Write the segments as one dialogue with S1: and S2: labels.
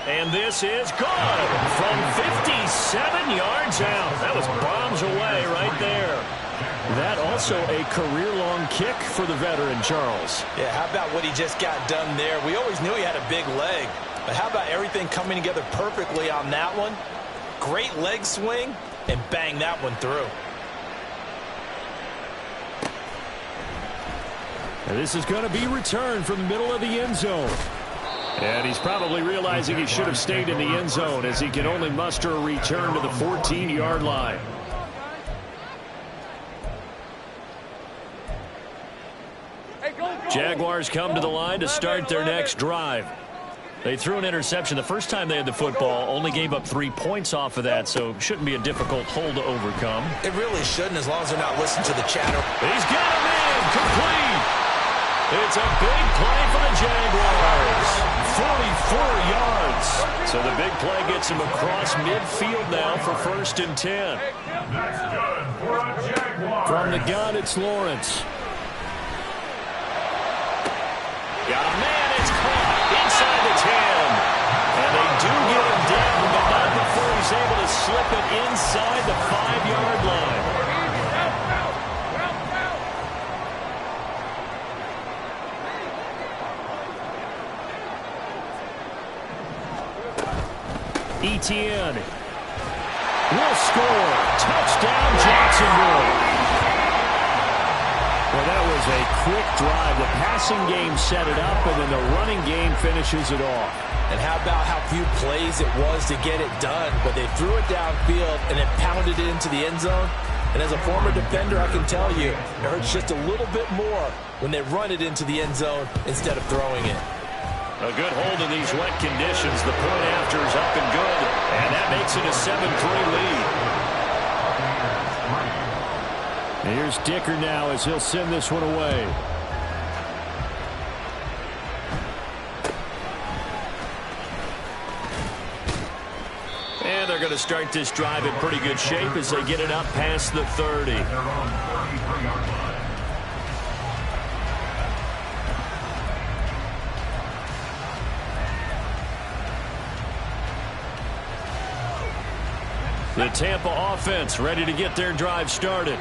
S1: And this is good from 57 yards out. That was bombs away right there. That also a career-long kick for the veteran, Charles.
S2: Yeah, how about what he just got done there? We always knew he had a big leg, but how about everything coming together perfectly on that one? Great leg swing, and bang that one through.
S1: And this is going to be returned from the middle of the end zone. And he's probably realizing he should have stayed in the end zone as he can only muster a return to the 14-yard line. Jaguars come to the line to start their next drive. They threw an interception the first time they had the football, only gave up 3 points off of that, so shouldn't be a difficult hole to overcome.
S2: It really shouldn't, as long as they're not listening to the chatter.
S1: He's got him in, complete. It's a big play for the Jaguars. 44 yards. So the big play gets him across midfield now for 1st and 10. From the gun, it's Lawrence. Got a man, it's caught inside the 10. And they do get him down, but not before he's able to slip it inside the 5-yard line. Etienne will score. Touchdown, Jacksonville. Well, that was a quick drive. The passing game set it up, and then the running game finishes it off.
S2: And how about how few plays it was to get it done, but they threw it downfield and then pounded it into the end zone. And as a former defender, I can tell you, it hurts just a little bit more when they run it into the end zone instead of throwing it.
S1: A good hold in these wet conditions. The point after is up and good, and that makes it a 7-3 lead. Here's Dicker now as he'll send this one away. And they're going to start this drive in pretty good shape as they get it up past the 30. The Tampa offense ready to get their drive started.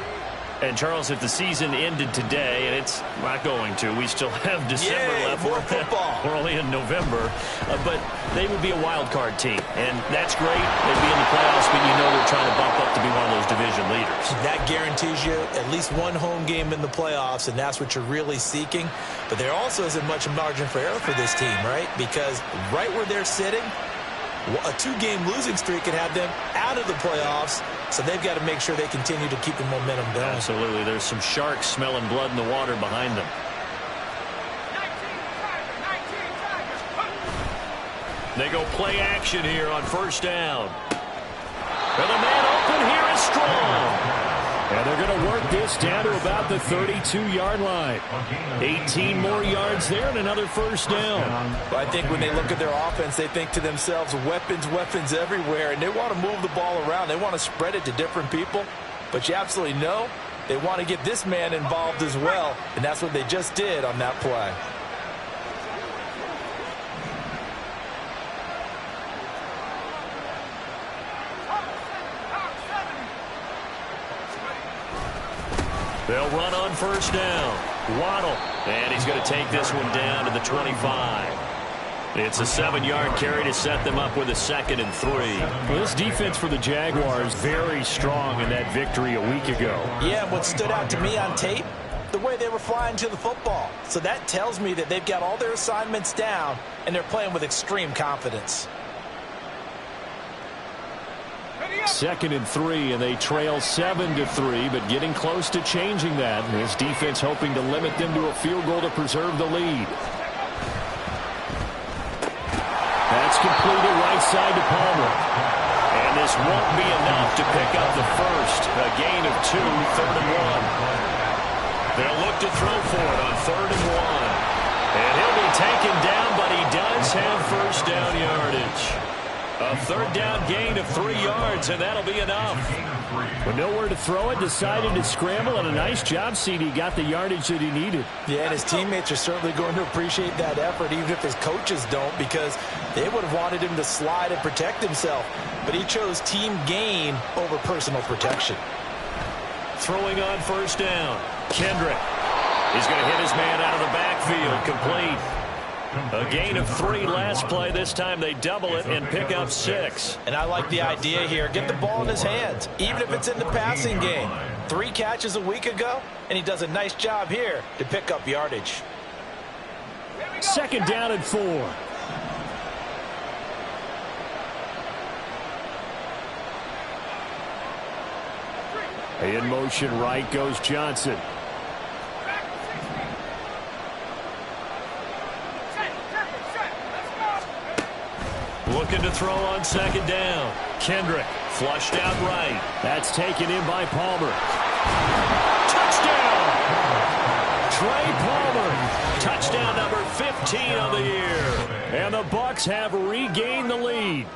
S1: And, Charles, if the season ended today, and it's not going to, we still have December left.
S2: More football.
S1: We're only in November. But they would be a wild card team. And that's great. They'd be in the playoffs, but you know they're trying to bump up to be one of those division leaders. That
S2: guarantees you at least one home game in the playoffs, and that's what you're really seeking. But there also isn't much margin for error for this team, right? Because right where they're sitting, a 2-game losing streak could have them out of the playoffs, so they've got to make sure they continue to keep the momentum going.
S1: Absolutely. There's some sharks smelling blood in the water behind them. They go play action here on 1st down. And the man open here is strong. And they're going to work this down to about the 32-yard line. 18 more yards there and another 1st down.
S2: But I think when they look at their offense, they think to themselves, weapons, weapons everywhere. And they want to move the ball around. They want to spread it to different people. But you absolutely know they want to get this man involved as well. And that's what they just did on that play.
S1: They'll run on 1st down. Waddle. And he's going to take this one down to the 25. It's a 7-yard carry to set them up with a 2nd and 3. Well, this defense for the Jaguars very strong in that victory a week ago.
S2: Yeah, what stood out to me on tape, the way they were flying to the football. So that tells me that they've got all their assignments down, and they're playing with extreme confidence.
S1: 2nd and 3, and they trail 7-3, but getting close to changing that. This defense hoping to limit them to a field goal to preserve the lead. That's completed right side to Palmer. And this won't be enough to pick up the first. A gain of 2, 3rd and 1. They'll look to throw for it on 3rd and 1. And he'll be taken down, but he does have 1st down yardage. A third down gain of 3 yards, and that'll be enough.
S3: With nowhere to throw it, decided to scramble, and a nice job, CD. Got the yardage that he needed.
S2: Yeah, and his teammates are certainly going to appreciate that effort, even if his coaches don't, because they would have wanted him to slide and protect himself. But he chose team gain over personal protection.
S1: Throwing on first down. Kendrick. He's going to hit his man out of the backfield. Complete. A gain of 3 last play. This time they double it and pick up 6.
S2: And I like the idea here. Get the ball in his hands, even if it's in the passing game. 3 catches a week ago, and he does a nice job here to pick up yardage.
S3: Second down and 4. In motion right goes Johnson.
S1: Looking to throw on second down. Kendrick flushed out right.
S3: That's taken in by Palmer.
S1: Touchdown! Trey Palmer. Touchdown number 15 on the year.
S3: And the Bucs have regained the lead.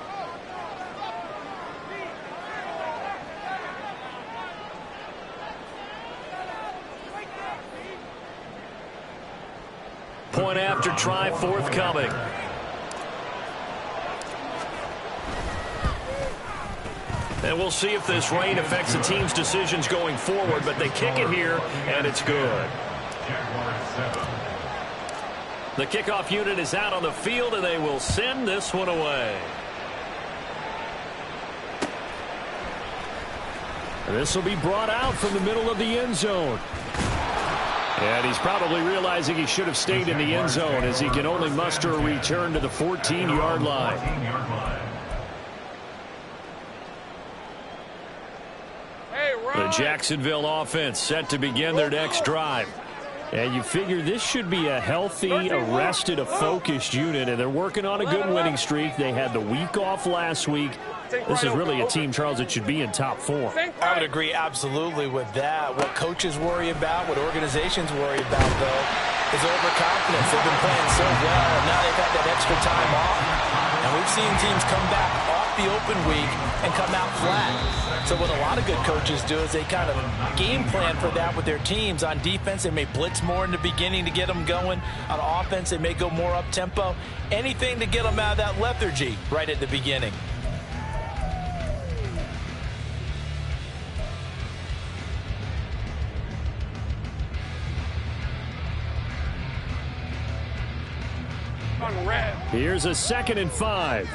S1: Point after try forthcoming. And we'll see if this rain affects the team's decisions going forward, but they kick it here, and it's good. The kickoff unit is out on the field, and they will send this one away.
S3: This will be brought out from the middle of the end zone. And he's probably realizing he should have stayed in the end zone, as he can only muster a return to the 14-yard line.
S1: The Jacksonville offense set to begin their next drive.
S3: And you figure this should be a healthy, a rested, a focused unit, and they're working on a good winning streak. They had the week off last week. This is really a team, Charles, that should be in top 4.
S2: I would agree absolutely with that. What coaches worry about, what organizations worry about, though, is overconfidence. They've been playing so well, and now they've had that extra time off. And we've seen teams come back off the open week and come out flat. So what a lot of good coaches do is they kind of game plan for that with their teams. On defense, they may blitz more in the beginning to get them going. On offense, they may go more up-tempo. Anything to get them out of that lethargy right at the beginning.
S3: Here's a 2nd and 5.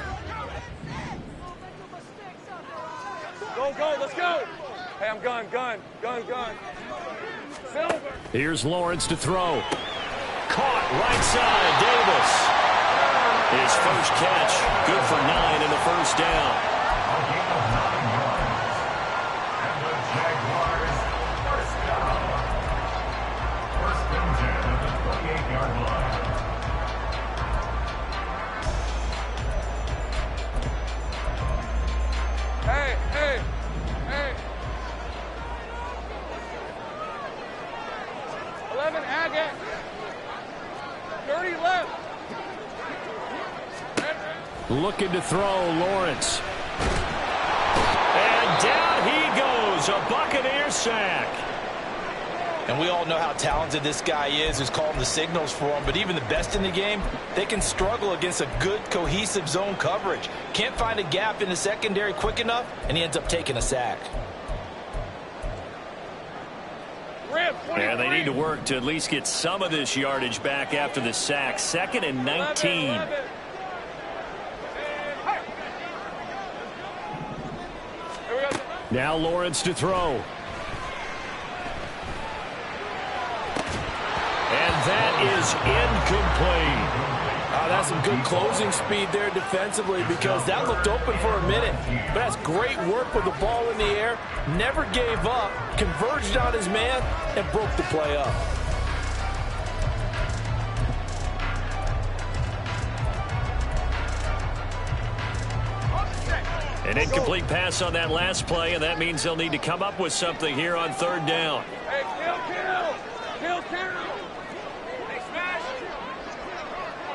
S4: Go, let's go. Hey, I'm gun. Silver.
S3: Here's Lawrence to throw.
S1: Caught right side, Davis. His first catch, good for 9 in the first down.
S4: Hey. 11 Agate. 30 left.
S3: Looking to throw, Lawrence.
S1: And down he goes, a Buccaneer sack.
S2: And we all know how talented this guy is, who's calling the signals for him. But even the best in the game, they can struggle against a good, cohesive zone coverage. Can't find a gap in the secondary quick enough, and he ends up taking a sack.
S1: And they need to work to at least get some of this yardage back after the sack. 2nd and 19.
S3: Now Lawrence to throw.
S1: And that is incomplete.
S2: That's some good closing speed there defensively, because that looked open for a minute. But that's great work with the ball in the air. Never gave up, converged on his man, and broke the play up.
S1: An incomplete pass on that last play, and that means they'll need to come up with something here on 3rd down.
S4: Hey, kill. Hey, smash.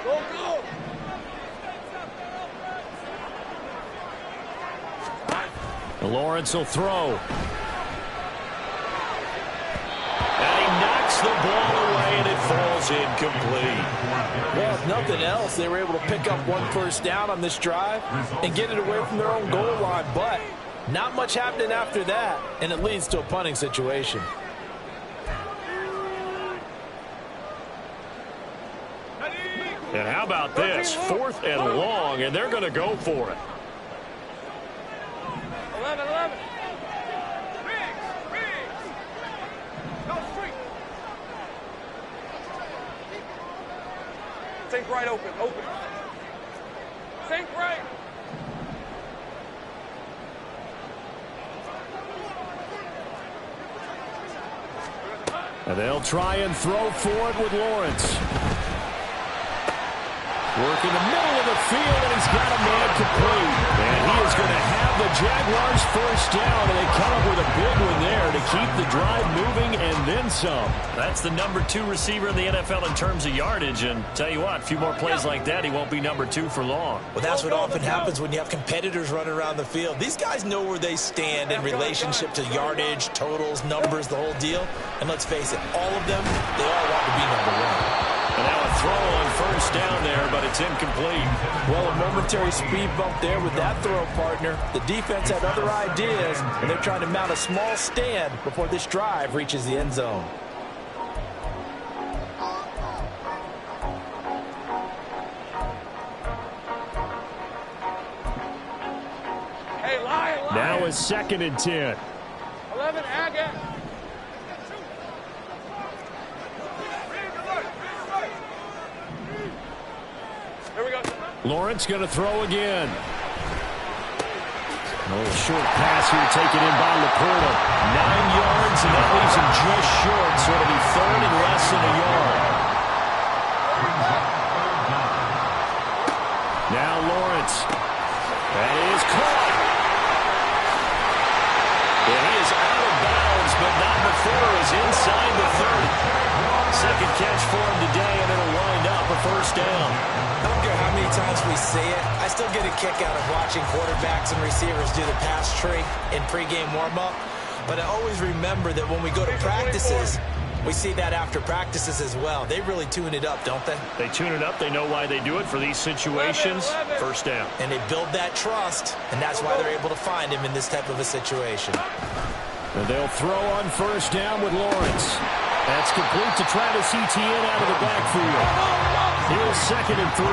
S4: Go.
S3: Lawrence will throw. And he knocks the ball away, and it falls incomplete.
S2: Well, if nothing else, they were able to pick up 1 first down on this drive and get it away from their own goal line. But not much happening after that, and it leads to a punting situation.
S3: And how about this? 4th and long, and they're going to go for it.
S4: 11. Go straight. Think right, open. Think right.
S3: And they'll try and throw for it with Lawrence. Work in the middle of the field, and he's got a man complete. And he is going to have the Jaguars first down, and they come up with a big one there to keep the drive moving and then some.
S1: That's the number 2 receiver in the NFL in terms of yardage. And tell you what, a few more plays like that, he won't be number 2 for long.
S2: Well, that's what often happens when you have competitors running around the field. These guys know where they stand in relationship to yardage, totals, numbers, the whole deal. And let's face it, all of them, they all want to be number 1.
S1: And now a throw on first down there, but it's incomplete.
S2: Well, a momentary speed bump there with that throw, partner. The defense had other ideas, and they're trying to mount a small stand before this drive reaches the end zone.
S4: Hey, lie.
S3: Now is 2nd and 10.
S4: 11, Agate. Here we go.
S3: Lawrence going to throw again. A little short pass here taken in by Laporta. 9 yards, and that leaves him just short, so it'll be 3rd and less than a yard. Now Lawrence. That is caught. And he is out of bounds, but not before he's inside the 30. Second catch for him today, and it'll wind up a first down.
S2: I don't care how many times we say it, I still get a kick out of watching quarterbacks and receivers do the pass tree in pregame warm-up. But I always remember that when we go to practices, we see that after practices as well. They really tune it up, don't they?
S3: They tune it up. They know why they do it for these situations. First down.
S2: And they build that trust, and that's why they're able to find him in this type of a situation.
S3: And they'll throw on first down with Lawrence. That's complete to Travis Etienne out of the backfield. Here's 2nd and 3.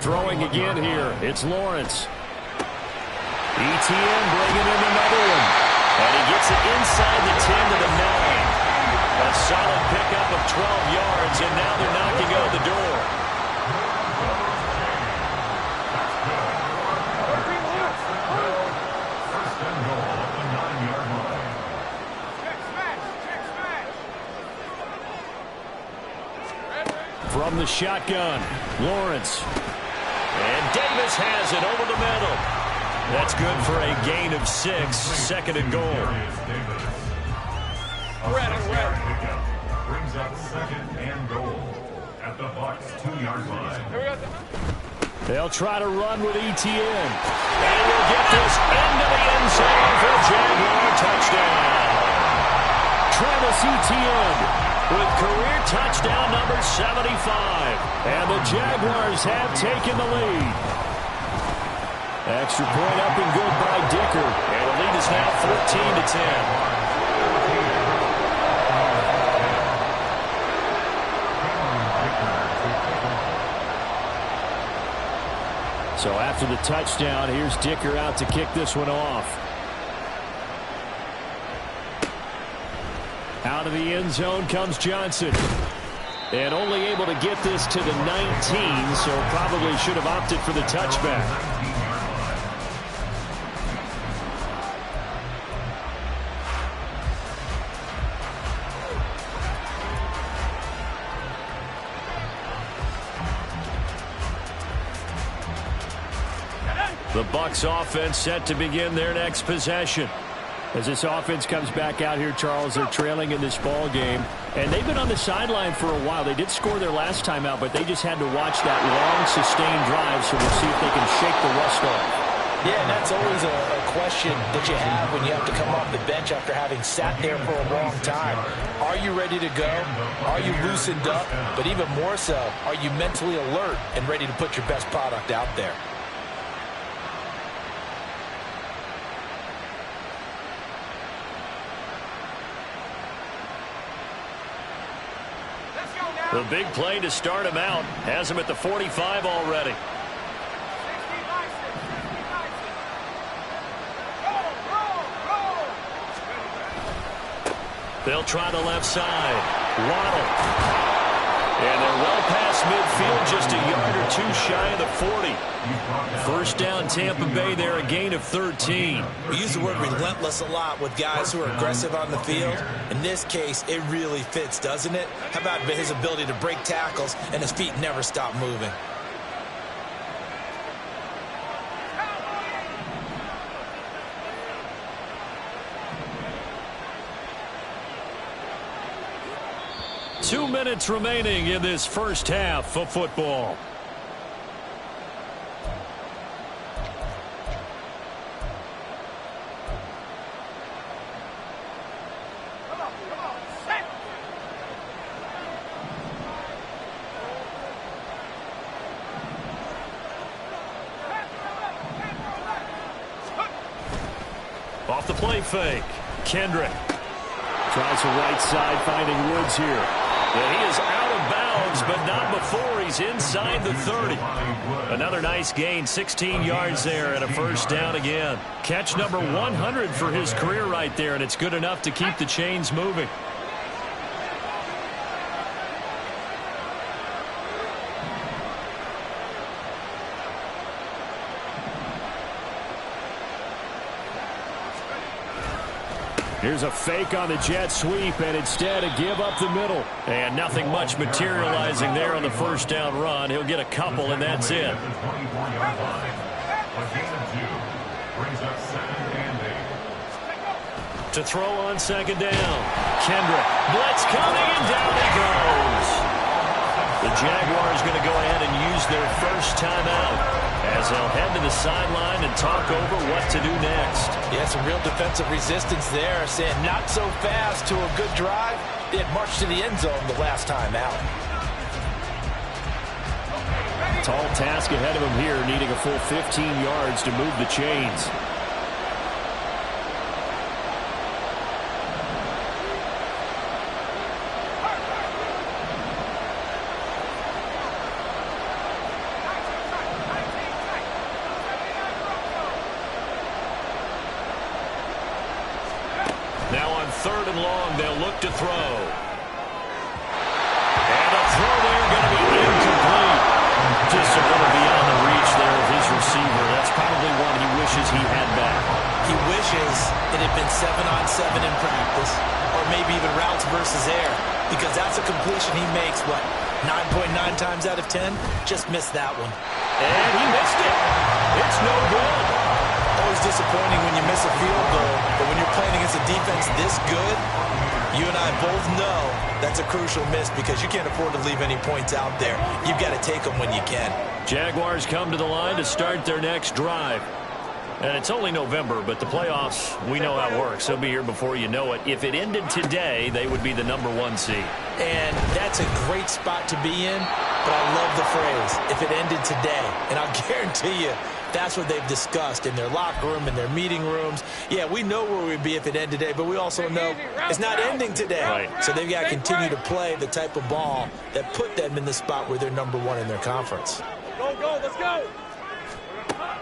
S3: Throwing again here. It's Lawrence. Etienne bringing in another one.
S1: And he gets it inside the 10 to the 9. A solid pickup of 12 yards, and now they're knocking on the door.
S3: From the shotgun, Lawrence.
S1: And Davis has it over the middle. That's good for a gain of 6. 2nd and goal.
S5: Brings up 2nd and goal at the Bucs 2-yard line.
S3: They'll try to run with Etienne.
S1: And we'll get this into the end zone for a Jaguar touchdown.
S3: Travis Etienne
S1: with career touchdown number 75.
S3: And the Jaguars have taken the lead. Extra point up and good by Dicker.
S1: And the lead is now 14-10.
S3: So after the touchdown, here's Dicker out to kick this one off. Out of the end zone comes Johnson. And only able to get this to the 19, so probably should have opted for the touchback.
S1: The Bucs offense set to begin their next possession.
S3: As this offense comes back out here, Charles, they're trailing in this ball game. And they've been on the sideline for a while. They did score their last time out, but they just had to watch that long, sustained drive, so we'll see if they can shake the rust off.
S2: Yeah, and that's always a question that you have when you have to come off the bench after having sat there for a long time. Are you ready to go? Are you loosened up? But even more so, are you mentally alert and ready to put your best product out there?
S1: The big play to start him out has him at the 45 already. They'll try the left side. Waddle. And they're well past midfield, just a yard or two shy of the 40. First down, Tampa Bay there, a gain of 13.
S2: We use the word relentless a lot with guys who are aggressive on the field. In this case, it really fits, doesn't it? How about his ability to break tackles and his feet never stop moving?
S3: Two minutes remaining in this first half of football.
S1: Off the play fake. Kendrick.
S3: Tries the right side, finding Woods here.
S1: And he is out of bounds, but not before he's inside the 30. Another nice gain, 16 yards there, and a first down again. Catch number 100 for his career right there, and it's good enough to keep the chains moving.
S3: Here's a fake on the jet sweep, and instead a give up the middle.
S1: And nothing much materializing there on the first down run. He'll get a couple, and that's it. To throw on second down. Kendrick. Blitz coming, and down he goes. The Jaguars going to go ahead and use their first timeout as they'll head to the sideline and talk over what to do next.
S2: Yeah, some real defensive resistance there, saying not so fast to a good drive. They had marched to the end zone the last time out.
S3: Tall task ahead of him here, needing a full 15 yards to move the chains.
S1: Now on third and long, they'll look to throw. And a throw there going to be incomplete. Just a little beyond the reach there of his receiver. That's probably one he wishes he had back.
S2: He wishes it had been 7-on-7 in practice, or maybe even routes versus air, because that's a completion he makes, what, 9.9 times out of 10? Just missed that one.
S1: And he missed it. It's no good.
S2: Always disappointing when you miss a field goal, but when you're playing against a defense this good, you and I both know that's a crucial miss because you can't afford to leave any points out there. You've got to take them when you can.
S1: Jaguars come to the line to start their next drive. And it's only November, but the playoffs, we know how it works. They'll be here before you know it. If it ended today, they would be the #1 seed.
S2: And that's a great spot to be in, but I love the phrase, if it ended today. And I'll guarantee you, that's what they've discussed in their locker room, in their meeting rooms. Yeah, we know where we'd be if it ended today, but we also know it's not ending today.
S1: Right.
S2: So they've got to continue to play the type of ball that put them in the spot where they're #1 in their conference.
S4: Go, go, let's go.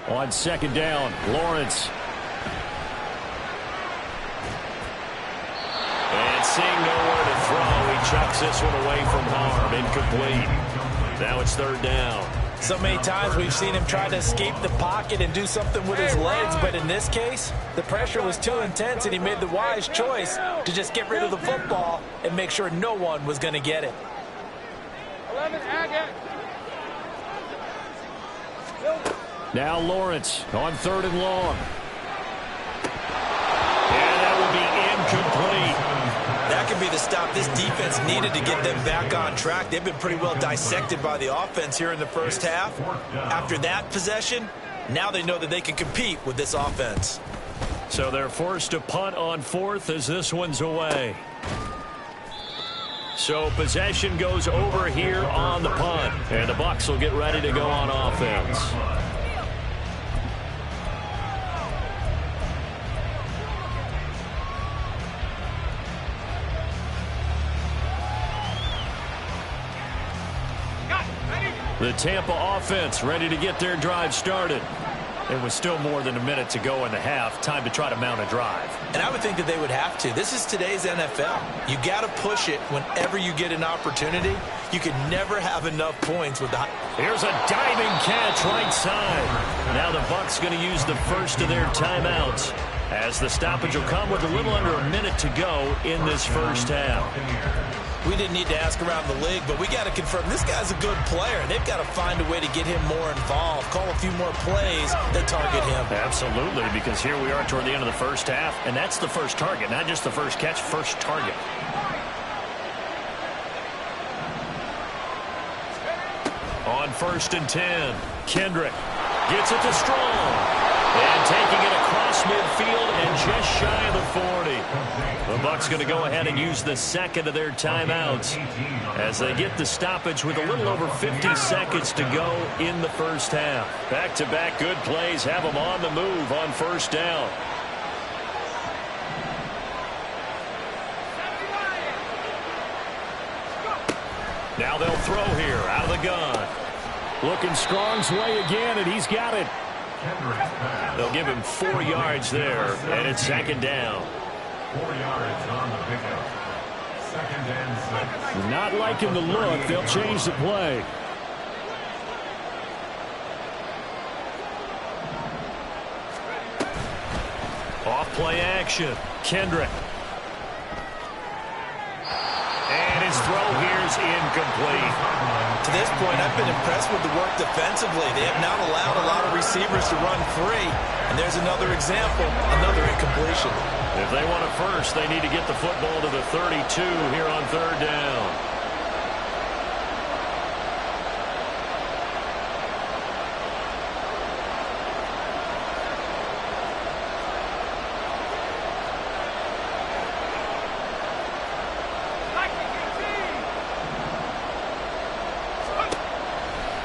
S3: On second down, Lawrence.
S1: And seeing nowhere to throw, he chucks this one away from harm. Incomplete. Now it's third down.
S2: So many times we've seen him try to escape the pocket and do something with his legs, but in this case, the pressure was too intense and he made the wise choice to just get rid of the football and make sure no one was going to get it.
S4: 11, Agate.
S3: Now Lawrence on third and long.
S1: And
S2: stop this defense needed to get them back on track. They've been pretty well dissected by the offense here in the first half. After that possession, now they know that they can compete with this offense.
S3: So they're forced to punt on fourth as this one's away. So possession goes over here on the punt, and the Bucs will get ready to go on offense. The Tampa offense ready to get their drive started. It was still more than a minute to go in the half. Time to try to mount a drive.
S2: And I would think that they would have to. This is today's NFL. You got to push it whenever you get an opportunity. You can never have enough points with the...
S3: Here's a diving catch right side. Now the Bucs going to use the first of their timeouts, as the stoppage will come with a little under a minute to go in this first half.
S2: We didn't need to ask around the league, but we got to confirm this guy's a good player. They've got to find a way to get him more involved, call a few more plays that target him.
S3: Absolutely, because here we are toward the end of the first half, and that's the first target, not just the first catch, first target. On 1st and 10, Kendrick gets it to Strong. And taking it across midfield and just shy of the 40. The Bucs going to go ahead and use the second of their timeouts as they get the stoppage with a little over 50 seconds to go in the first half. Back-to-back good plays have them on the move on 1st down. Now they'll throw here out of the gun. Looking Strong's way again, and he's got it. They'll give him 4 yards there, and it's 2nd down.
S5: 4 yards on the pickup. 2nd and 6.
S3: Not liking the look. They'll change the play. Off play action. Kendrick. And his throw here's incomplete.
S2: To this point, I've been impressed with the work defensively. They have not allowed a lot of receivers to run free. And there's another example, another incompletion.
S3: If they want it first, they need to get the football to the 32 here on 3rd down.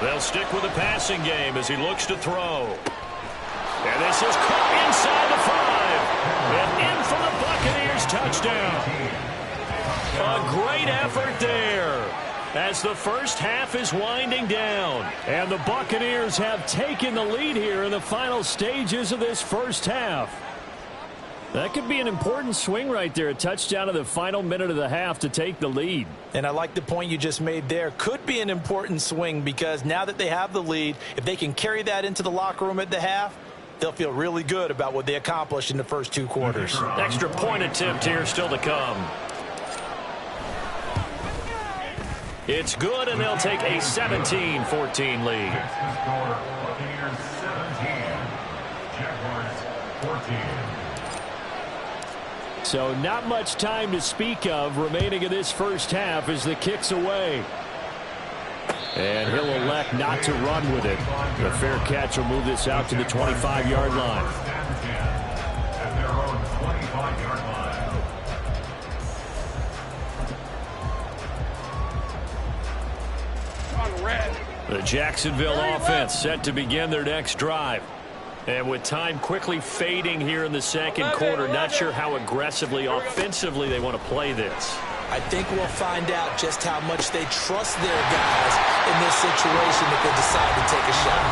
S3: They'll stick with the passing game as he looks to throw. And this is caught inside the 5. And in for the Buccaneers touchdown. A great effort there as the first half is winding down. And the Buccaneers have taken the lead here in the final stages of this first half. That could be an important swing right there. A touchdown in the final minute of the half to take the lead.
S2: And I like the point you just made there. Could be an important swing because now that they have the lead, if they can carry that into the locker room at the half, they'll feel really good about what they accomplished in the first 2 quarters.
S3: Extra point attempt here still to come. It's good, and they'll take a 17-14 lead.
S5: That's the score. Buccaneers 17. Jaguars 14.
S3: So not much time to speak of remaining in this first half as the kick's away. And he'll elect not to run with it. The fair catch will move this out to the 25-yard line.
S5: At their own 25-yard line.
S4: On red.
S3: The Jacksonville offense set to begin their next drive. And with time quickly fading here in the second quarter, not sure how aggressively, offensively they want to play this.
S2: I think we'll find out just how much they trust their guys in this situation if they decide to take a shot.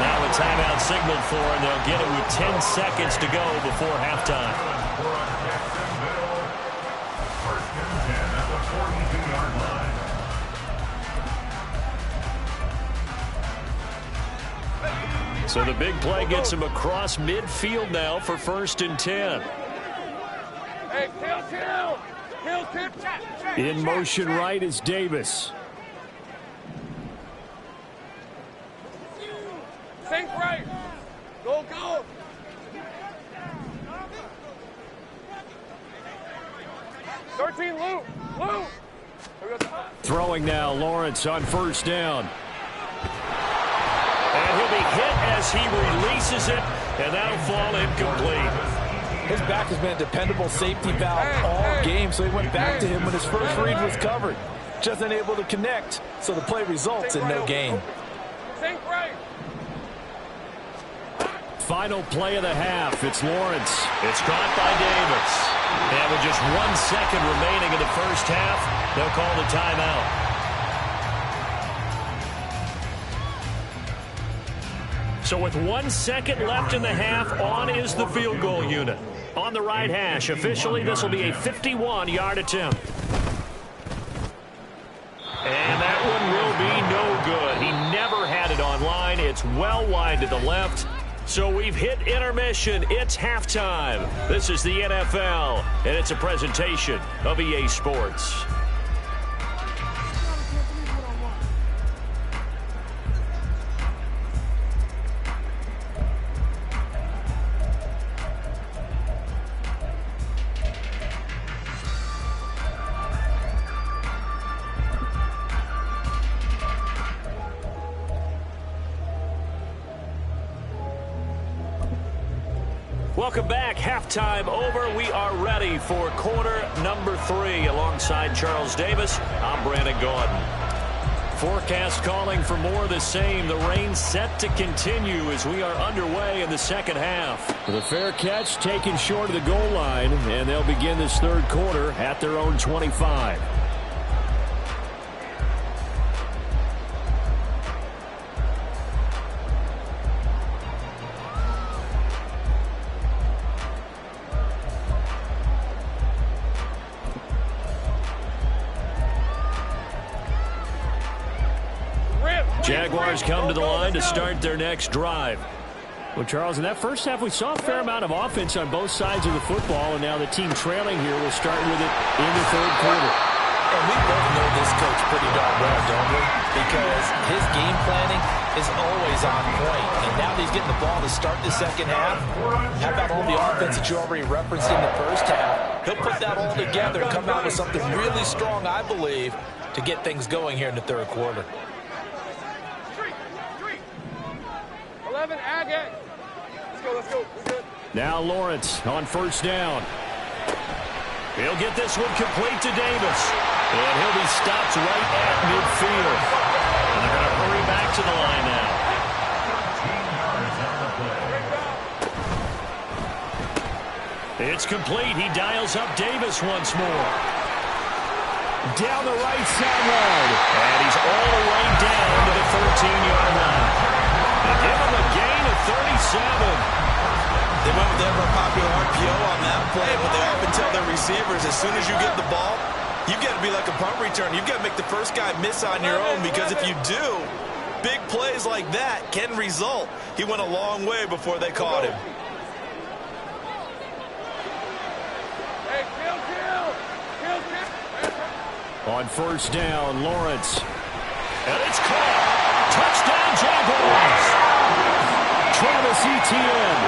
S3: Now a timeout signaled for, and they'll get it with 10 seconds to go before halftime.
S5: First and 10 at the 42-yard line.
S3: So the big play gets him across midfield now for 1st and 10.
S4: Hey, kill.
S3: In motion right is Davis.
S4: Think right. Go. 13 loop.
S3: Throwing now, Lawrence on first down. And he'll be hit as he releases it, and that'll fall incomplete.
S2: His back has been a dependable safety valve all game, so he went back to him when his first read was covered. Just unable to connect, so the play results in no gain.
S3: Final play of the half. It's Lawrence.
S1: It's caught by Davis. And with just 1 second remaining in the first half, they'll call the timeout. So with 1 second left in the half, on is the field goal unit. On the right hash, officially this will be a 51-yard attempt. And that one will be no good. He never had it on line. It's well wide to the left. So we've hit intermission. It's halftime. This is the NFL, and it's a presentation of EA Sports. Welcome back. Halftime over. We are ready for quarter number 3. Alongside Charles Davis, I'm Brandon Gaudin. Forecast calling for more of the same. The rain set to continue as we are underway in the second half.
S3: The fair catch taken short of the goal line, and they'll begin this third quarter at their own 25.
S1: Jaguars come to the line to start their next drive.
S3: Well, Charles, in that first half, we saw a fair amount of offense on both sides of the football, and now the team trailing here will start with it in the third quarter.
S2: And we both know this coach pretty darn well, don't we? Because his game planning is always on point. And now that he's getting the ball to start the second half, how about all the offense that you already referenced in the first half? He'll put that all together and come out with something really strong, I believe, to get things going here in the third quarter.
S4: 11, Agate. Let's go. We're good.
S3: Now Lawrence on first down.
S1: He'll get this one complete to Davis. And he'll be stopped right at midfield. And they're going to hurry back to the line now. It's complete. He dials up Davis once more.
S3: Down the right sideline.
S1: And he's all the way down to the 13-yard line. They give him a gain of 37.
S2: They went with the ever-popular RPO on that play, but they often tell their receivers, as soon as you get the ball, you've got to be like a punt return. You've got to make the first guy miss on your own, because if you do, big plays like that can result. He went a long way before they caught him.
S4: Hey, kill.
S3: On first down, Lawrence.
S1: And it's caught. Touchdown, Jaguars.
S3: Travis Etienne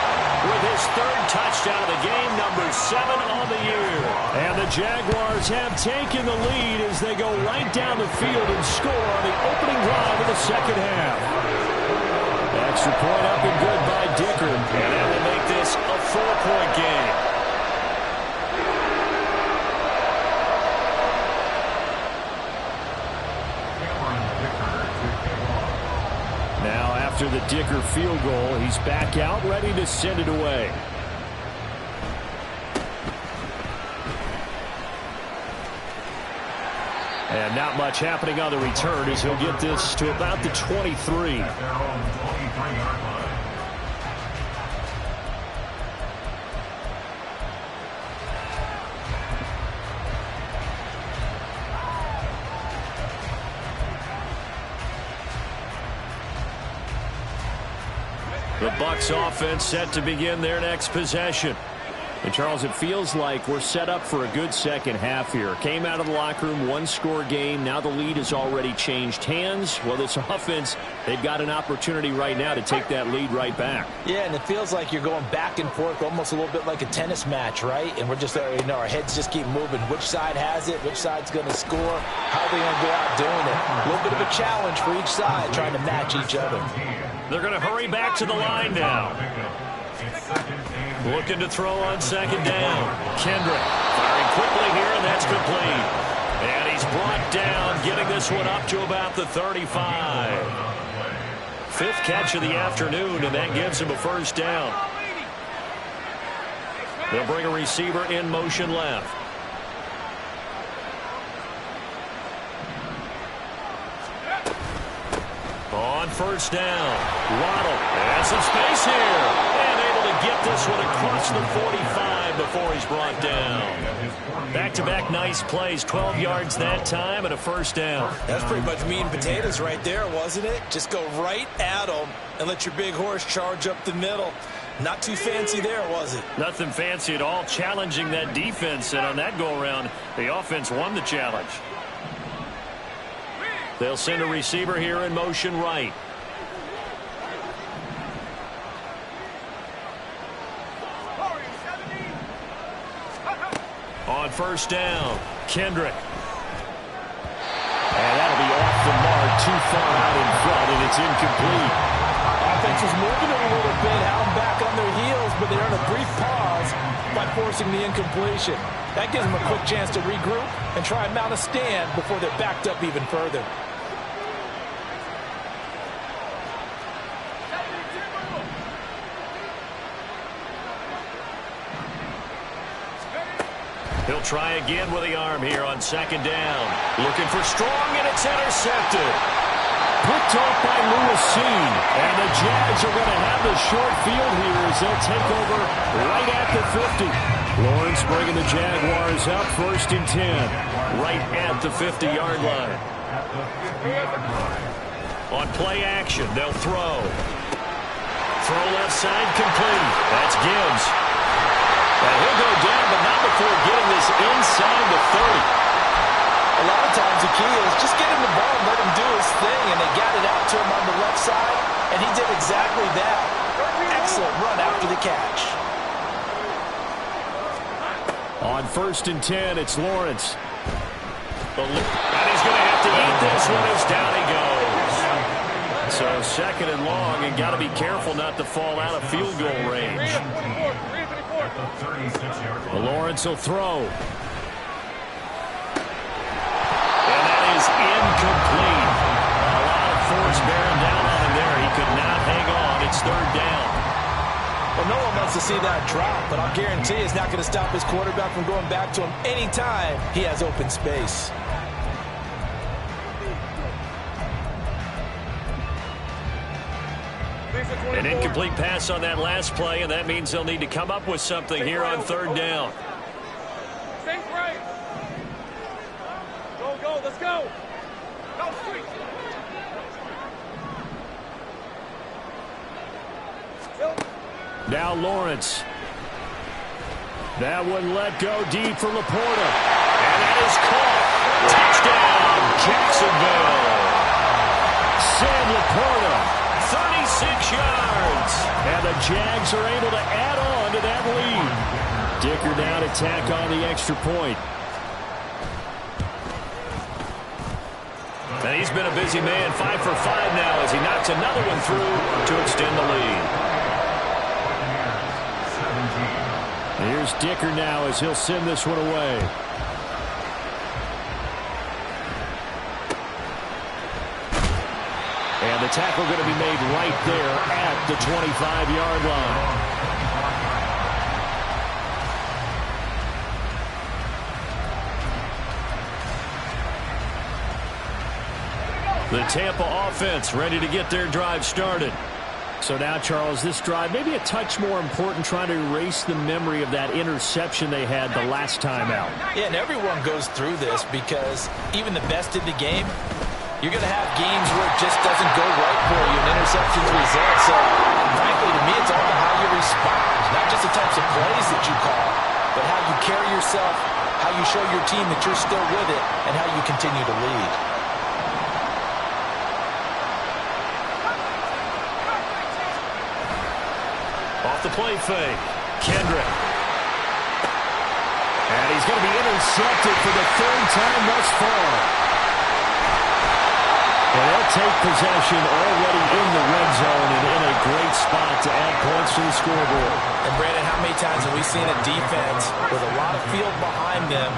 S1: with his third touchdown of the game, number 7 on the year.
S3: And the Jaguars have taken the lead as they go right down the field and score on the opening drive of the second half. Extra point up and good by Dicker.
S1: And that will make this a 4-point game.
S3: Now after the Dicker field goal, he's back out, ready to send it away. And not much happening on the return as he'll get this to about the 23.
S1: The Bucs offense set to begin their next possession.
S3: And, Charles, it feels like we're set up for a good second half here. Came out of the locker room, one-score game. Now the lead has already changed hands. Well, this offense, they've got an opportunity right now to take that lead right back.
S2: Yeah, and it feels like you're going back and forth, almost a little bit like a tennis match, right? And we're just, our heads just keep moving. Which side has it? Which side's going to score? How are they going to go out doing it? A little bit of a challenge for each side, trying to match each other.
S1: They're going to hurry back to the line now. Looking to throw on second down. Kendrick firing quickly here, and that's complete. And he's brought down, getting this one up to about the 35. Fifth catch of the afternoon, and that gives him a first down. They'll bring a receiver in motion left. On first down, Waddle has some space here, and able to get this one across the 45 before he's brought down. Back-to-back nice plays, 12 yards that time and a first down.
S2: That's pretty much meat and potatoes right there, wasn't it? Just go right at them and let your big horse charge up the middle. Not too fancy there, was it?
S1: Nothing fancy at all, challenging that defense, and on that go-around, the offense won the challenge. They'll send a receiver here in motion right. On first down, Kendrick. And that'll be off the mark, too far out in front, and it's incomplete.
S2: Offense was moving it a little bit, held back on their heels, but they're in a brief pause by forcing the incompletion. That gives them a quick chance to regroup and try and mount a stand before they're backed up even further.
S1: He'll try again with the arm here on second down. Looking for strong, and it's intercepted.
S3: Picked off by Lewis Seen. And the Jags are going to have the short field here as they'll take over right at the 50. Lawrence bringing the Jaguars up first and 10.
S1: Right at the 50-yard line. On play action, they'll throw. Throw left side complete. That's Gibbs. And he'll go down, but not before getting this inside the 30.
S2: A lot of times the key is just get him the ball and let him do his thing, and they got it out to him on the left side, and he did exactly that. Excellent run after the catch.
S3: On first and 10, it's Lawrence.
S1: And he's going to have to eat this one as down he goes. So second and long, and got to be careful not to fall out of field goal range.
S3: Lawrence will throw.
S1: And that is incomplete. A lot of force bearing down on him there. He could not hang on. It's third down.
S2: Well, no one wants to see that drop, but I'll guarantee it's not going to stop his quarterback from going back to him anytime he has open space.
S1: An incomplete pass on that last play, and that means they'll need to come up with something here on third down.
S4: Think right. Go, let's go. Go, sweet.
S3: Now Lawrence. That one let go deep for Laporta.
S1: And that is caught. Touchdown, Jacksonville.
S3: Sam Laporta.
S1: 36 yards.
S3: And the Jags are able to add on to that lead. Dicker now to tack on the extra point.
S1: And he's been a busy man, 5 for 5 now as he knocks another one through to extend the lead.
S3: Here's Dicker now as he'll send this one away. And the tackle going to be made right there at the 25-yard line.
S1: The Tampa offense ready to get their drive started.
S3: So now, Charles, this drive maybe a touch more important, trying to erase the memory of that interception they had the last time out.
S2: Yeah, and everyone goes through this because even the best in the game, you're going to have games where it just doesn't go right for you and interceptions result. So, frankly, to me, it's all about how you respond, not just the types of plays that you call, but how you carry yourself, how you show your team that you're still with it, and how you continue to lead.
S1: Off the play fake, Kendrick. And he's going to be intercepted for the third time thus far. And they'll take possession already in the red zone and in a great spot to add points to the scoreboard.
S2: And Brandon, how many times have we seen a defense with a lot of field behind them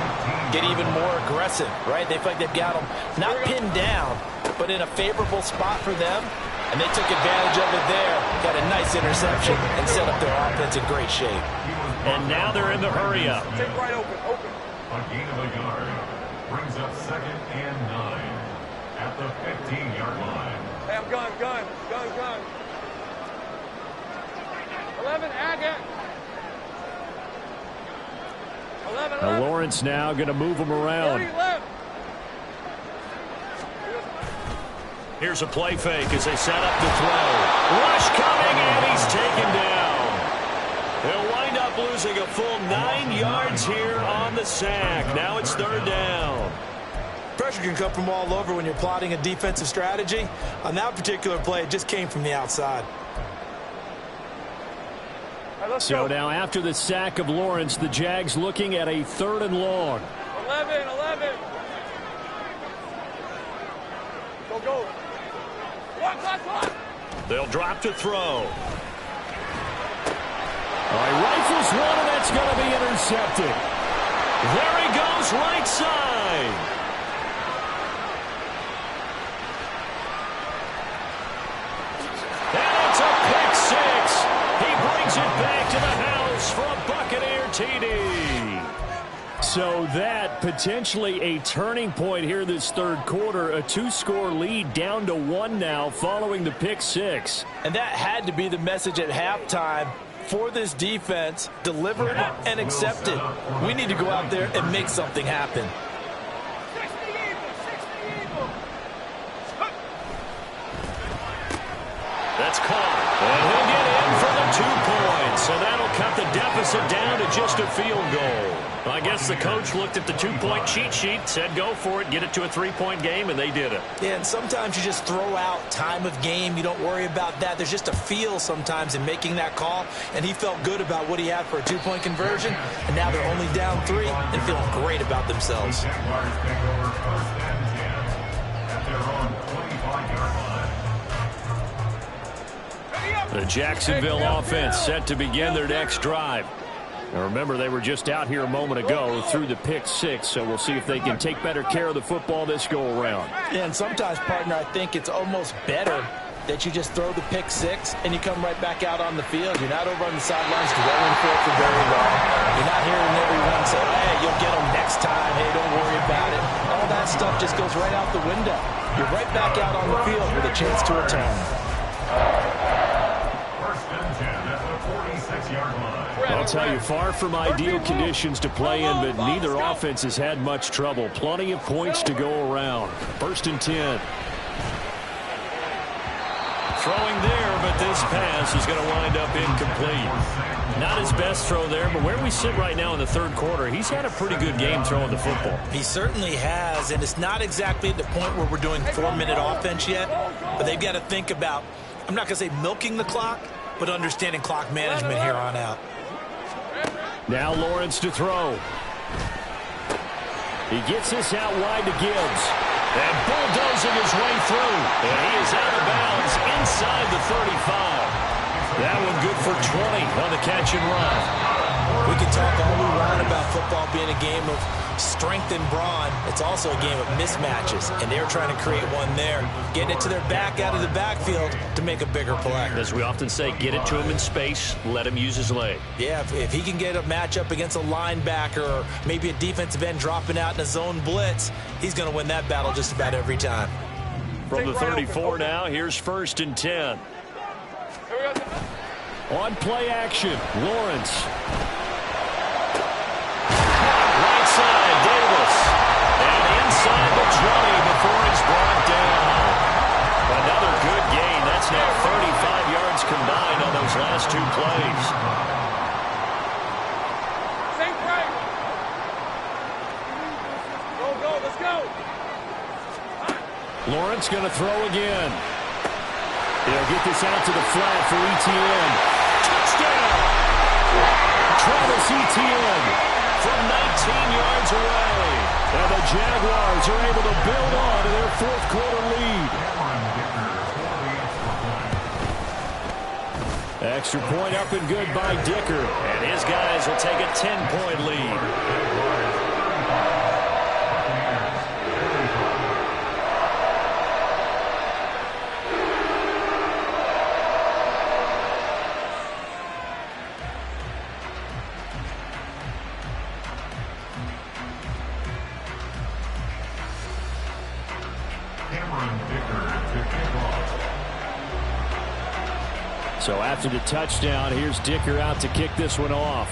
S2: get even more aggressive, right? They feel like they've got them not pinned down, but in a favorable spot for them. And they took advantage of it there, got a nice interception, and set up their offense in great shape.
S1: And now they're in the hurry-up.
S4: Take right open.
S5: A gain of a yard brings up 2nd and 9 at the 15-yard line.
S4: Hey, I'm gun. 11, Agate. 11.
S3: Now Lawrence now going to move him around.
S4: 30 left.
S1: Here's a play fake as they set up the throw. Rush coming, and he's taken down. They'll wind up losing a full 9 yards here on the sack. Now it's 3rd down.
S2: Pressure can come from all over when you're plotting a defensive strategy. On that particular play, it just came from the outside.
S4: Right, let's
S3: So
S4: go.
S3: now after the sack of Lawrence, the Jags looking at a 3rd and long.
S4: 11. Go. Watch.
S1: They'll drop to throw. All right, rifles one, and that's going to be intercepted. There he goes, right side. And it's a pick six. He brings it back to the house for a Buccaneer TD.
S3: So that potentially a turning point here this third quarter. A 2-score lead down to 1 now following the pick six.
S2: And that had to be the message at halftime for this defense. Deliver it and accept it. We need to go out there and make something happen.
S1: That's caught. And he'll get in for the 2 points. And that'll cut the deficit down to just a field goal. I guess the coach looked at the 2-point cheat sheet, said go for it, get it to a 3-point game, and they did it.
S2: Yeah, and sometimes you just throw out time of game. You don't worry about that. There's just a feel sometimes in making that call, and he felt good about what he had for a 2-point conversion, and now they're only down 3 and feeling great about themselves.
S5: Jaguars take over 1st and 10 at their own 25-yard line.
S3: The Jacksonville offense set to begin their next drive. Now remember, they were just out here a moment ago through the pick six, so we'll see if they can take better care of the football this go-around.
S2: Yeah, and sometimes, partner, I think it's almost better that you just throw the pick six and you come right back out on the field. You're not over on the sidelines dwelling for very long. You're not hearing everyone say, hey, you'll get them next time. Hey, don't worry about it. All that stuff just goes right out the window. You're right back out on the field with a chance to return.
S5: 1st and 10 at the 46-yard line.
S3: I'll tell you, far from ideal conditions to play in, but neither offense has had much trouble. Plenty of points to go around. 1st and 10.
S1: Throwing there, but this pass is going to wind up incomplete. Not his best throw there, but where we sit right now in the third quarter, he's had a pretty good game throwing the football.
S2: He certainly has, and it's not exactly at the point where we're doing 4-minute offense yet, but they've got to think about, I'm not going to say milking the clock, but understanding clock management here on out.
S3: Now Lawrence to throw. He gets this out wide to Gibbs.
S1: And bulldozing his way through. And he is out of bounds inside the 35. That one good for 20 on the catch and run.
S2: We can talk all we want about football being a game of strength and brawn. It's also a game of mismatches, and they're trying to create one there. Getting it to their back out of the backfield to make a bigger play.
S1: As we often say, get it to him in space, let him use his leg.
S2: Yeah, if he can get a matchup against a linebacker or maybe a defensive end dropping out in a zone blitz, he's going to win that battle just about every time.
S1: From the 34 now, here's 1st and 10.
S3: On play action, Lawrence.
S1: Right side, Davis. And inside the 20 before he's brought down. Another good gain. That's now 35 yards combined on those last 2 plays.
S4: Same break. Go, let's go.
S3: Lawrence going to throw again. He'll get this out to the flat for Etienne. Touchdown! Travis Etienne
S1: From 19 yards away.
S3: And the Jaguars are able to build on to their fourth quarter lead. Extra point up and good by Dicker.
S1: And his guys will take a 10-point lead.
S3: So after the touchdown, here's Dicker out to kick this one off.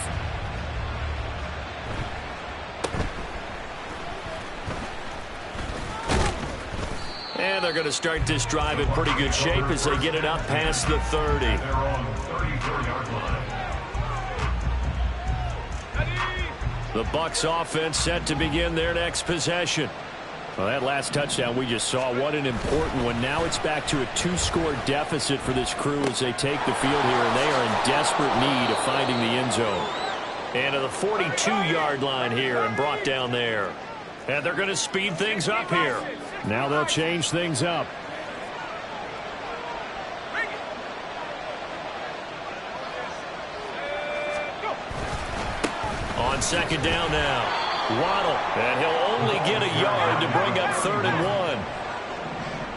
S1: And they're going to start this drive in pretty good shape as they get it up past the 30. The Bucs offense set to begin their next possession.
S3: Well, that last touchdown we just saw, what an important one. Now it's back to a 2-score deficit for this crew as they take the field here, and they are in desperate need of finding the end zone.
S1: And to the 42-yard line here and brought down there. And they're going to speed things up here.
S3: Now they'll change things up.
S1: On second down now. Waddle, and he'll only get a yard to bring up 3rd and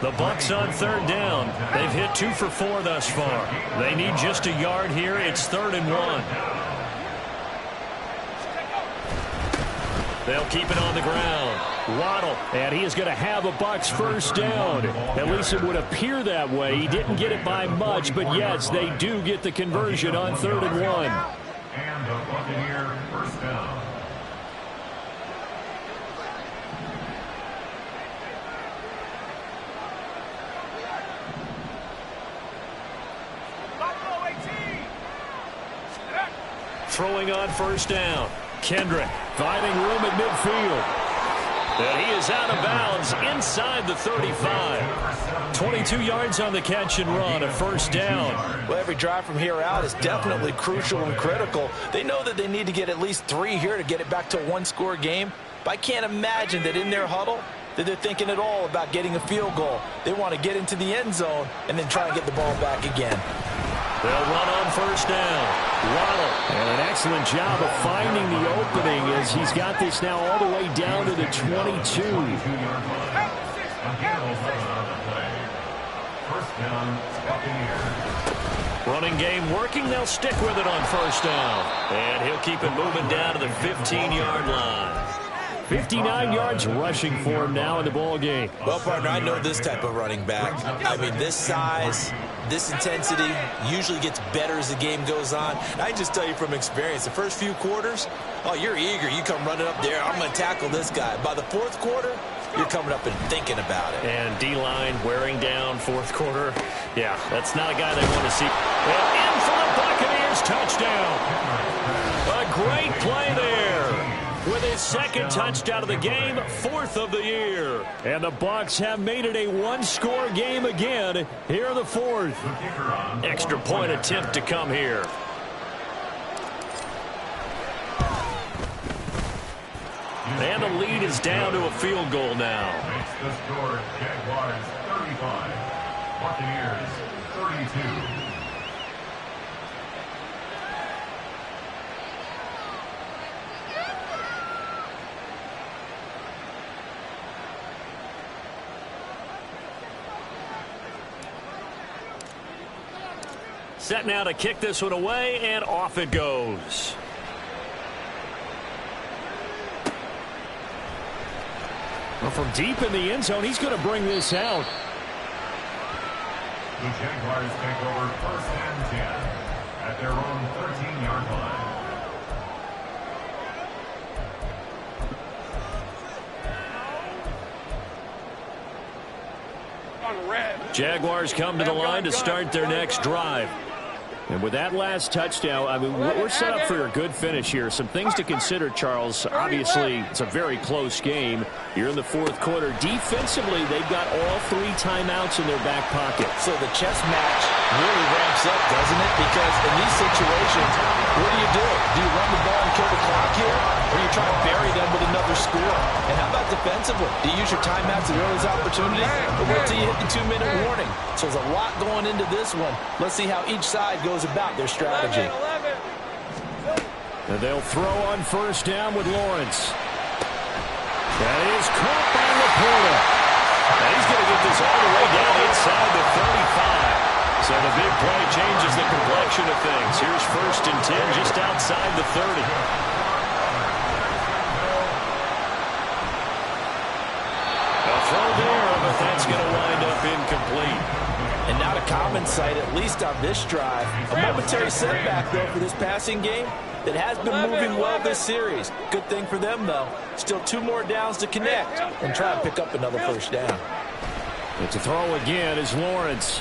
S1: 1. The Bucs on 3rd down. They've hit 2 for 4 thus far. They need just a yard here. It's 3rd and 1. They'll keep it on the ground. Waddle,
S3: and he is going to have a Bucs first down. At least it would appear that way. He didn't get it by much, but yes, they do get the conversion on 3rd and 1.
S5: And the Buccaneer first down.
S1: throwing on first down. Kendrick finding room at midfield. And he is out of bounds inside the 35. 22 yards on the catch and run, a first down.
S2: Well, every drive from here out is definitely crucial and critical. They know that they need to get at least 3 here to get it back to a one-score game. But I can't imagine that in their huddle that they're thinking at all about getting a field goal. They want to get into the end zone and then try and get the ball back again.
S1: They'll run on first down. Waddle.
S3: And an excellent job of finding the opening as he's got this now all the way down to the 22.
S1: Running game working. They'll stick with it on first down. And he'll keep it moving down to the 15-yard line.
S3: 59 yards rushing for him now in the ball game.
S2: Well, partner, I know this type of running back. I mean, this size, this intensity usually gets better as the game goes on. And I just tell you from experience, the first few quarters, oh, you're eager. You come running up there, I'm going to tackle this guy. By the fourth quarter, you're coming up and thinking about it.
S1: And D-line wearing down fourth quarter. Yeah, that's not a guy they want to see. And in for the Buccaneers, touchdown. A great play there. With his second touchdown of the game, 4th of the year.
S3: And the Bucs have made it a one-score game again here in the 4th.
S1: Extra point attempt to come here. And the lead is down to a field goal now.
S5: Makes the score Jaguars 35, Buccaneers 32.
S1: Set now to kick this one away, and off it goes.
S3: Well, from deep in the end zone, he's going to bring this out.
S5: The Jaguars take over 1st and 10 at their own 13-yard line.
S1: Jaguars come to the line to start their next drive.
S3: And with that last touchdown, I mean, we're set up for a good finish here. Some things to consider, Charles. Obviously, it's a very close game. You're in the fourth quarter. Defensively, they've got all 3 timeouts in their back pocket.
S2: So the chess match really ramps up, doesn't it? Because in these situations, what do? Do you run the ball and kill the clock here? Or do you try to bury them with another score? And how about defensively? Do you use your timeouts at early opportunities? Or wait till you hit the 2-minute warning? So there's a lot going into this one. Let's see how each side goes about their strategy.
S3: And they'll throw on first down with Lawrence. That is caught by Laporta. And he's going to get this all the way down inside the 35. So the big play changes the complexion of things. Here's first and 10 just outside the 30. A throw there, but that's going to wind up incomplete.
S2: And not a common sight, at least on this drive. A momentary setback, though, for this passing game that has been moving well this series. Good thing for them, though. Still 2 more downs to connect and try and pick up another first down.
S3: It's a throw again is Lawrence.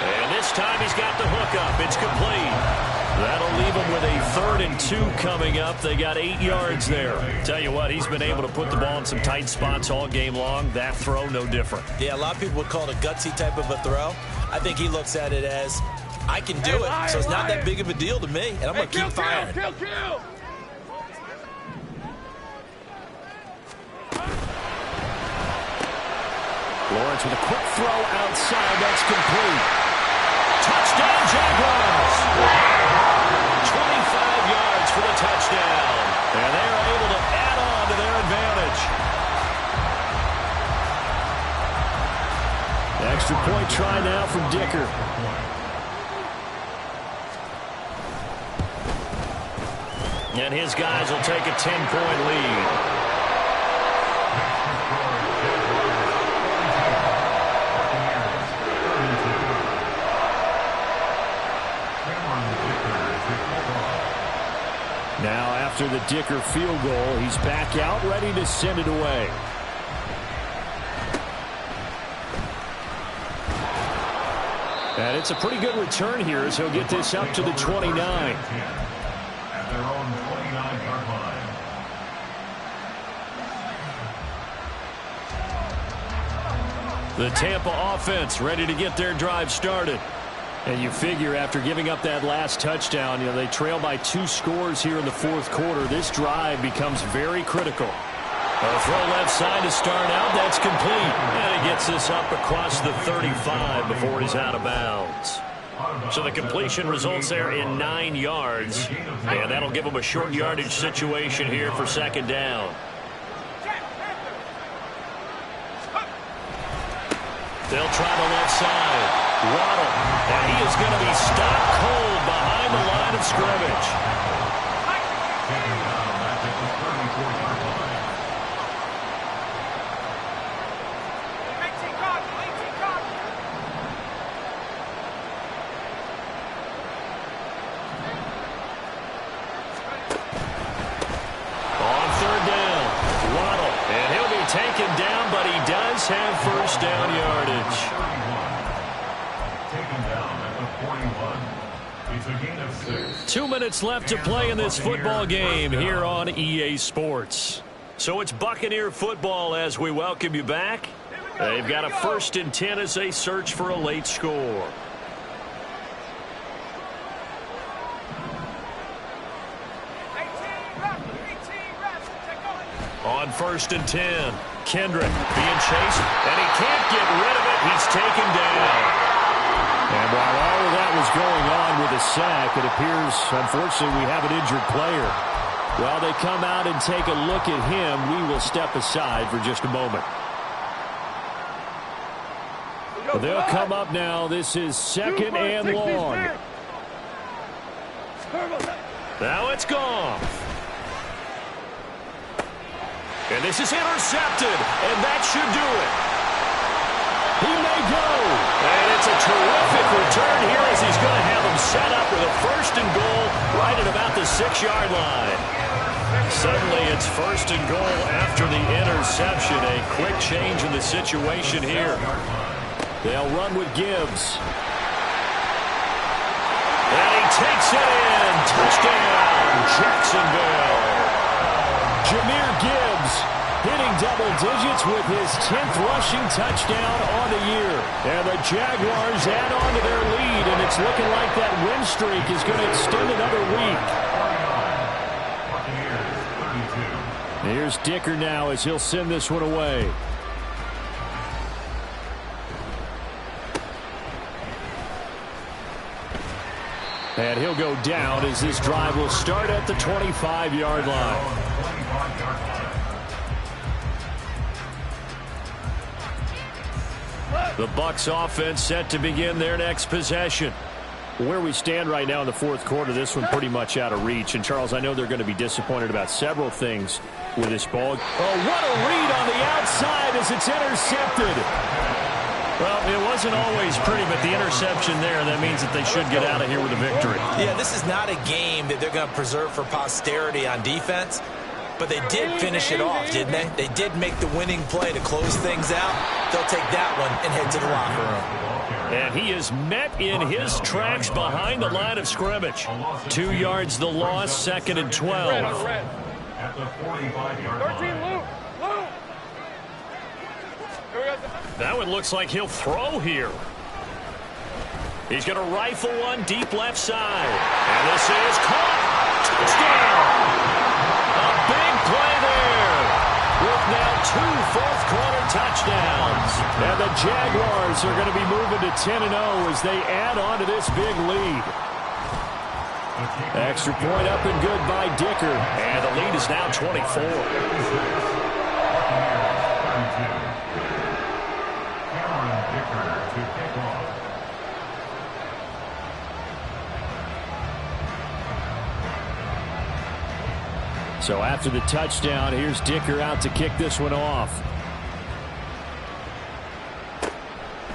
S1: And this time he's got the hook up. It's complete. That'll leave him with a 3rd and 2 coming up. They got 8 yards there. Tell you what, he's been able to put the ball in some tight spots all game long. That throw, no different.
S2: Yeah, a lot of people would call it a gutsy type of a throw. I think he looks at it as, I can do it, so it's not that big of a deal to me, and I'm going to keep firing.
S4: Kill.
S3: Lawrence with a quick throw outside. That's complete. Touchdown, Jaguars!
S1: 25 yards for the touchdown. And they're able to add on to their advantage.
S3: Extra point try now from Dicker.
S1: And his guys will take a 10-point lead.
S3: Now after the Dicker field goal, he's back out, ready to send it away. And it's a pretty good return here as he'll get this up to the 29.
S5: At their own 29-yard line.
S1: The Tampa offense ready to get their drive started.
S3: And you figure after giving up that last touchdown, they trail by 2 scores here in the fourth quarter. This drive becomes very critical.
S1: A throw left side to start out. That's complete. And he gets this up across the 35 before he's out of bounds. So the completion results there in 9 yards. And that'll give him a short yardage situation here for second down. They'll try the left side. Waddle. And he is going to be stopped cold behind the line of scrimmage.
S5: Taken down at the 34-yard line.
S1: On third down, Waddle. And he'll be taken down, but he does have first down yardage.
S5: Taken down at the 41. It's a gain of 6.
S1: 2 minutes left to play in this football game here on EA Sports. So it's Buccaneer football as we welcome you back. They've got a 1st and 10 as they search for a late score. On 1st and 10, Kendrick being chased, and he can't get rid of it. He's taken down.
S3: And while all of that was going on with a sack, it appears, unfortunately, we have an injured player. While they come out and take a look at him, we will step aside for just a moment. They'll come up now. This is 2nd and long.
S1: Now it's gone. And this is intercepted, and that should do it. He may go. And it's a terrific return here as he's going to have him set up with a 1st and goal right at about the 6-yard line. Suddenly it's 1st and goal after the interception. A quick change in the situation here.
S3: They'll run with Gibbs. And he takes it in. Touchdown, Jacksonville. Jahmyr Gibbs hitting double digits with his 10th rushing touchdown on the year. And the Jaguars add on to their lead, and it's looking like that win streak is going to extend another week. Here's Dicker now as he'll send this one away. And he'll go down as this drive will start at the 25-yard line. The Bucs offense set to begin their next possession. Where we stand right now in the fourth quarter, this one pretty much out of reach. And, Charles, I know they're going to be disappointed about several things with this ball. Oh, what a read on the outside as it's intercepted.
S1: Well, it wasn't always pretty, but the interception there, that means that they should get out of here with a victory.
S2: Yeah, this is not a game that they're going to preserve for posterity on defense. But they did finish it off, didn't they? They did make the winning play to close things out. They'll take that one and head to the locker room.
S1: And he is met in his tracks behind the line of scrimmage. 2 yards the loss, 2nd and 12.
S5: At the 45-yard line.
S1: That one looks like he'll throw here. He's going to rifle one deep left side. And this is caught. Touchdown. A big play there. With now 2 fourth-quarter touchdowns. And the Jaguars are going to be moving to 10-0 as they add on to this big lead.
S3: Extra point up and good by Dicker.
S1: And the lead is now 24.
S3: So after the touchdown, here's Dicker out to kick this one off.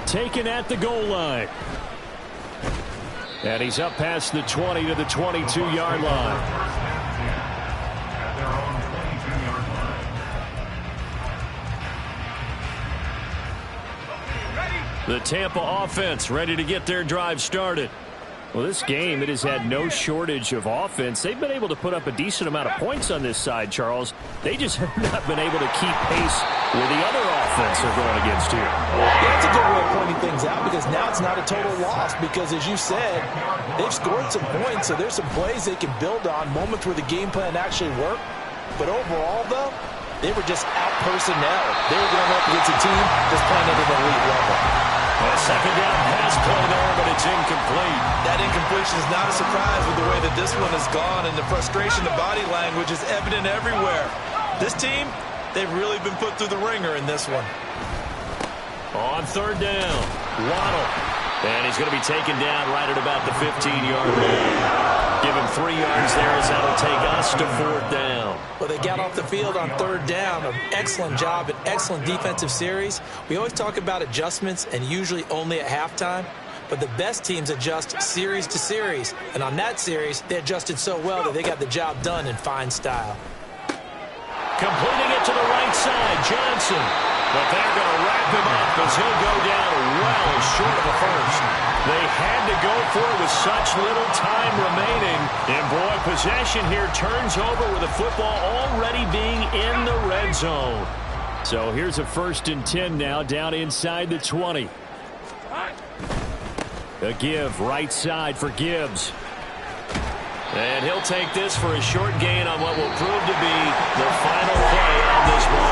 S3: Taken at the goal line. And he's up past the 20 to the 22-yard line.
S1: The Tampa offense ready to get their drive started.
S3: Well, this game, it has had no shortage of offense. They've been able to put up a decent amount of points on this side, Charles. They just have not been able to keep pace with the other offense they're going against here.
S2: Yeah, that's a good way of pointing things out because now it's not a total loss because, as you said, they've scored some points, so there's some plays they can build on, moments where the game plan actually worked. But overall, though, they were just out-personnel. They were going up against a team just playing at an elite level.
S1: A second down pass play there, but it's incomplete.
S2: That incompletion is not a surprise with the way that this one has gone, and the frustration, the body language is evident everywhere. This team, they've really been put through the ringer in this one.
S1: On 3rd down, Waddle. And he's going to be taken down right at about the 15-yard line. Give him 3 yards there as that'll take us to 4th down.
S2: Well, they got off the field on 3rd down. An excellent job, an excellent defensive series. We always talk about adjustments and usually only at halftime. But the best teams adjust series to series. And on that series, they adjusted so well that they got the job done in fine style.
S1: Completing it to the right side, Johnson. But they're going to wrap him up as he'll go down well short of the first. They had to go for it with such little time remaining. And, boy, possession here turns over with the football already being in the red zone.
S3: So here's a 1st and 10 now down inside the 20. A give right side for Gibbs.
S1: And he'll take this for a short gain on what will prove to be the final play on this ball.